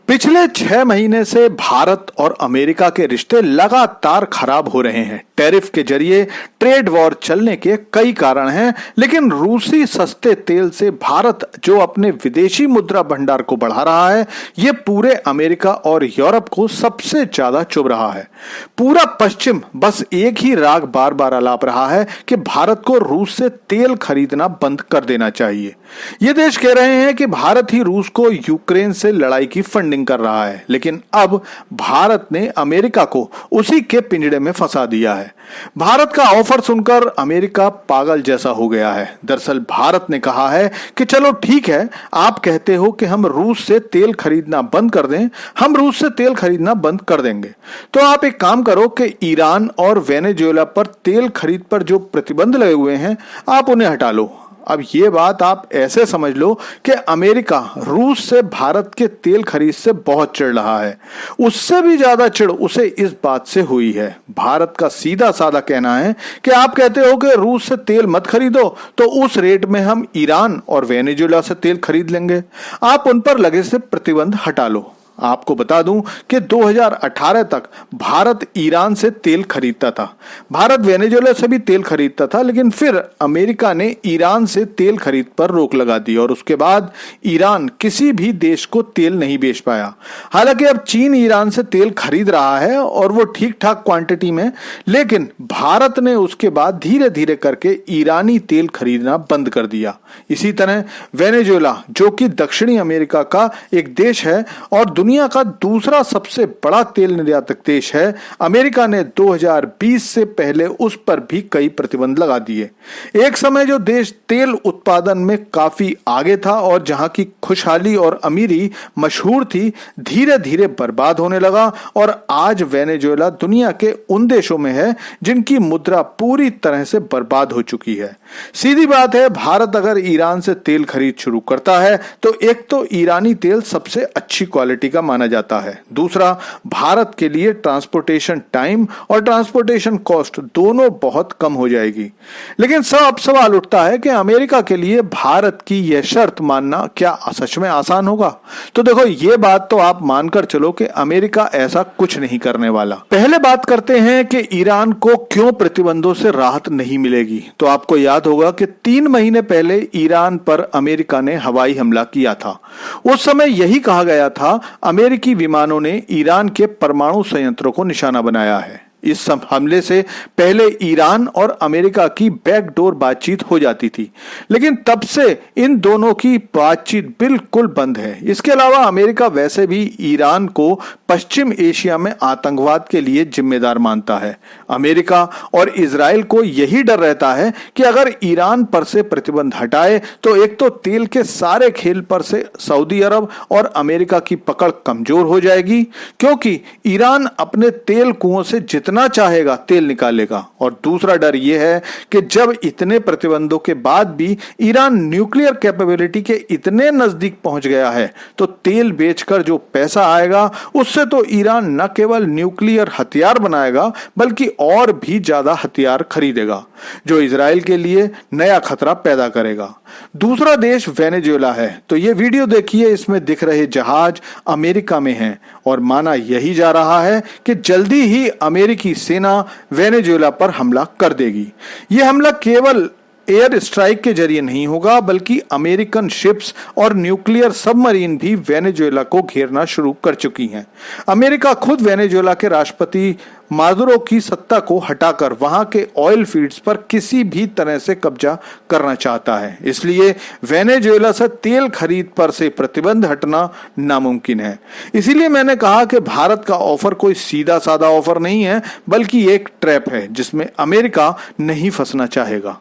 पिछले 6 महीने से भारत और अमेरिका के रिश्ते लगातार खराब हो रहे हैं। टैरिफ के जरिए ट्रेड वॉर चलने के कई कारण हैं, लेकिन रूसी सस्ते तेल से भारत जो अपने विदेशी मुद्रा भंडार को बढ़ा रहा है, ये पूरे अमेरिका और यूरोप को सबसे ज्यादा चुभ रहा है। पूरा पश्चिम बस एक ही राग बार बार आलाप रहा है कि भारत को रूस से तेल खरीदना बंद कर देना चाहिए। ये देश कह रहे हैं कि भारत ही रूस को यूक्रेन से लड़ाई की फंडिंग कर रहा है, लेकिन अब भारत ने अमेरिका को उसी के पिंजड़े में फंसा दिया है। भारत का ऑफर सुनकर अमेरिका पागल जैसा हो गया है। दरअसल भारत ने कहा है कि चलो ठीक है, आप कहते हो कि हम रूस से तेल खरीदना बंद कर दें, हम रूस से तेल खरीदना बंद कर देंगे। तो आप एक काम करो कि ईरान और वेनेजुएला पर तेल खरीद पर जो प्रतिबंध लगे हुए हैं, आप उन्हें हटा लो। अब ये बात आप ऐसे समझ लो कि अमेरिका रूस से भारत के तेल खरीद से बहुत चिढ़ रहा है। उससे भी ज्यादा चिढ़ उसे इस बात से हुई है। भारत का सीधा साधा कहना है कि आप कहते हो कि रूस से तेल मत खरीदो, तो उस रेट में हम ईरान और वेनेजुएला से तेल खरीद लेंगे। आप उन पर लगे से प्रतिबंध हटा लो। आपको बता दूं कि 2018 तक भारत ईरान से तेल खरीदता था, भारत वेनेजुएला से भी तेल खरीदता था, लेकिन फिर अमेरिका ने ईरान से तेल खरीद पर रोक लगा दी और उसके बाद ईरान किसी भी देश को तेल नहीं बेच पाया। हालांकि अब चीन ईरान से तेल खरीद रहा है और वो ठीक ठाक क्वांटिटी में, लेकिन भारत ने उसके बाद धीरे धीरे करके ईरानी तेल खरीदना बंद कर दिया। इसी तरह वेनेजुएला, जो कि दक्षिणी अमेरिका का एक देश है और दुनिया का दूसरा सबसे बड़ा तेल निर्यातक देश है, अमेरिका ने 2020 से पहले उस पर भी कई प्रतिबंध लगा दिए। एक समय जो देश तेल उत्पादन में काफी आगे था और जहां की खुशहाली और अमीरी मशहूर थी, धीरे धीरे बर्बाद होने लगा और आज वेनेजुएला दुनिया के उन देशों में है जिनकी मुद्रा पूरी तरह से बर्बाद हो चुकी है। सीधी बात है, भारत अगर ईरान से तेल खरीद शुरू करता है तो एक तो ईरानी तेल सबसे अच्छी क्वालिटी का माना जाता है, दूसरा भारत के लिए ट्रांसपोर्टेशन टाइम और ट्रांसपोर्टेशन कॉस्ट दोनों बहुत कम हो जाएगी। लेकिन अब सवाल उठता है कि अमेरिका के लिए भारत की यह शर्त मानना क्या सच में आसान होगा? तो देखो, यह बात तो आप मानकर चलो कि अमेरिका ऐसा कुछ नहीं करने वाला। पहले बात करते हैं कि ईरान को क्यों प्रतिबंधों से राहत नहीं मिलेगी। तो आपको याद होगा कि 3 महीने पहले ईरान पर अमेरिका ने हवाई हमला किया था। उस समय यही कहा गया था, अमेरिकी विमानों ने ईरान के परमाणु संयंत्रों को निशाना बनाया है। इस हमले से पहले ईरान और अमेरिका की बैकडोर बातचीत हो जाती थी, लेकिन तब से इन दोनों की बातचीत बिल्कुल बंद है। इसके अलावा अमेरिका वैसे भी ईरान को पश्चिम एशिया में आतंकवाद के लिए जिम्मेदार मानता है। अमेरिका और इजराइल को यही डर रहता है कि अगर ईरान पर से प्रतिबंध हटाए तो एक तो तेल के सारे खेल पर से सऊदी अरब और अमेरिका की पकड़ कमजोर हो जाएगी, क्योंकि ईरान अपने तेल कुओं से जितना चाहेगा तेल निकालेगा। और दूसरा डर यह है कि जब इतने प्रतिबंधों के बाद भी ईरान न्यूक्लियर कैपेबिलिटी के इतने नजदीक पहुंच गया है, तो तेल बेचकर जो पैसा आएगा उससे तो ईरान न केवल न्यूक्लियर हथियार बनाएगा बल्कि और भी ज्यादा हथियार खरीदेगा, जो इजराइल के लिए नया खतरा पैदा करेगा। दूसरा देश वेनेजुएला है। तो ये वीडियो देखिए, इसमें दिख रहे जहाज अमेरिका में हैं और माना यही जा रहा है कि जल्दी ही अमेरिकी सेना वेनेजुएला पर हमला कर देगी। यह हमला केवल एयर स्ट्राइक के जरिए नहीं होगा, बल्कि अमेरिकन शिप्स और न्यूक्लियर सबमरीन भी वेनेजुएला को घेरना शुरू कर चुकी हैं। अमेरिका खुद वेनेजुएला के राष्ट्रपति मादुरो की सत्ता को हटाकर वहां के ऑयल फील्ड्स पर किसी भी तरह से कब्जा करना चाहता है। इसलिए वेनेजुएला से तेल खरीद पर से प्रतिबंध हटना नामुमकिन है। इसीलिए मैंने कहा कि भारत का ऑफर कोई सीधा साधा ऑफर नहीं है, बल्कि एक ट्रैप है जिसमें अमेरिका नहीं फंसना चाहेगा।